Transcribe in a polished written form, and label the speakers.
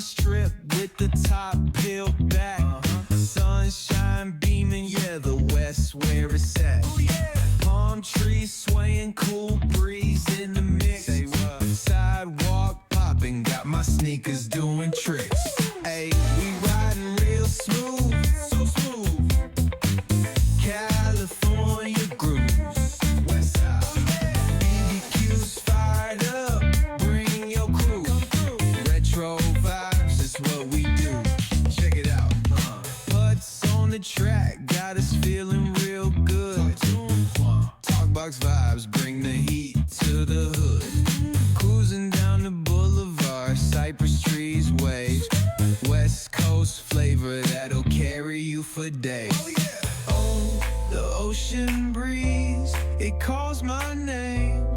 Speaker 1: the strip with the top peeled back. Sunshine beaming, yeah, the west where it's at. Palm trees swaying, cool breeze in the mix. Sidewalk popping, got my sneakers doing tricks. Ayy, we riding real smooth, so smooth. California grooves, west side. BBQ's fired up, bring your crew. Retro vibes is what we do. Check it out. Putts on the track, got us feeling real good. Talkbox vibes, bring the heat to the hood. Cruising down the boulevard, cypress trees wave. West Coast flavor that'll carry you for days. Oh, the ocean breeze, it calls my name.